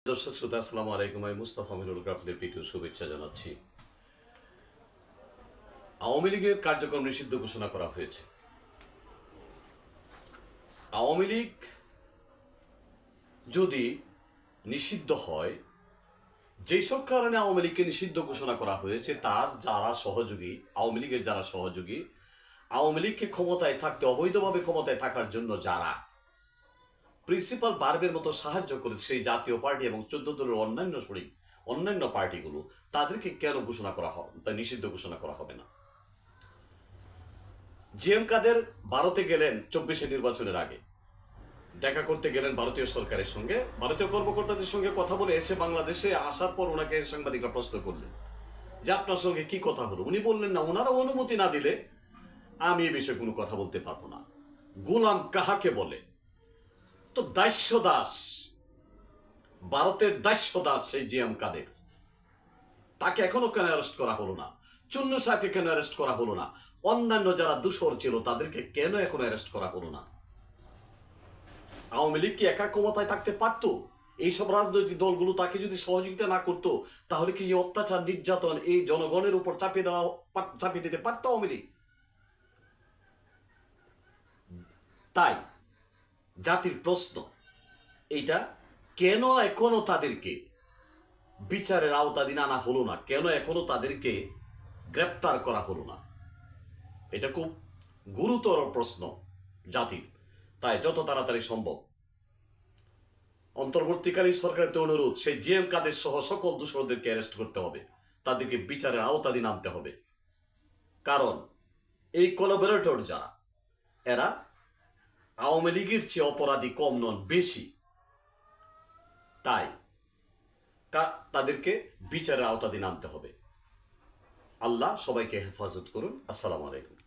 দর্শক শ্রোতা আসসালামু আলাইকুম। আমি মুস্তাফা মিনুলকে আপনাদের প্রীতি ও শুভেচ্ছা জানাচ্ছি। আওয়ামী লীগের কার্যক্রম নিষিদ্ধ ঘোষণা করা হয়েছে। আওয়ামী লীগ যদি নিষিদ্ধ হয়, যেসব কারণে আওয়ামী লীগকে নিষিদ্ধ ঘোষণা করা হয়েছে তার যারা সহযোগী, আওয়ামী লীগের যারা সহযোগী, আওয়ামী লীগকে ক্ষমতায় থাকতে অবৈধভাবে ক্ষমতায় থাকার জন্য যারা প্রিন্সিপাল বার্বের মতো সাহায্য করে সেই জাতীয় পার্টি এবং 14 দলের অন্যান্য পার্টিগুলো, তাদেরকে কেন ঘোষণা করা হবে, তা নিষিদ্ধ ঘোষণা করা হবে না? জিএম কাদের ভারতে গেলেন 24 নির্বাচনের আগে, দেখা করতে গেলেন ভারতীয় সরকারের সঙ্গে, ভারতীয় কর্মকর্তাদের সঙ্গে কথা বলে এসে বাংলাদেশে আসার পর ওনাকে সাংবাদিকরা প্রশ্ন করলেন যে আপনার সঙ্গে কি কথা হলো। উনি বললেন না, ওনারা অনুমতি না দিলে আমি এ বিষয়ে কোনো কথা বলতে পারবো না। গোলাম কাহাকে বলে? তো দাস্য দাস, ভারতের দাস্য দাস সেই জিএম কাদের, তাকে এখনো কেন অ্যারেস্ট করা হলো না? চুন্নু সাহেবকে কেন অ্যারেস্ট করা হলো না? অন্যান্য যারা দূষর ছিল তাদেরকে কেন এখনো অ্যারেস্ট করা হলো না? আওয়ামী লীগ কি একা ক্ষমতায় থাকতে পারতো? এইসব রাজনৈতিক দলগুলো তাকে যদি সহযোগিতা না করতো, তাহলে কি যে অত্যাচার নির্যাতন এই জনগণের উপর চাপিয়ে দিতে পারতো আওয়ামী লীগ? তাই জাতির প্রশ্ন এইটা, কেন এখনো তাদেরকে বিচারের আওতাধীন আনা হলো না? কেন এখনো তাদেরকে গ্রেপ্তার করা হলো না? এটা খুব গুরুতর প্রশ্ন জাতির। তাই যত তাড়াতাড়ি সম্ভব অন্তর্বর্তীকালীন সরকারের অনুরোধ, সেই জিএম কাদের সহ সকল দোষরদেরকে অ্যারেস্ট করতে হবে, তাদেরকে বিচারের আওতাধীন আনতে হবে। কারণ এই কোলাবোরেটর যারা, এরা আওয়ামী লীগের চেয়ে অপরাধী কম নন, বেশি। তাই তাদেরকে বিচারের আওতাধীন আনতে হবে। আল্লাহ সবাইকে হেফাজত করুন। আসসালামু আলাইকুম।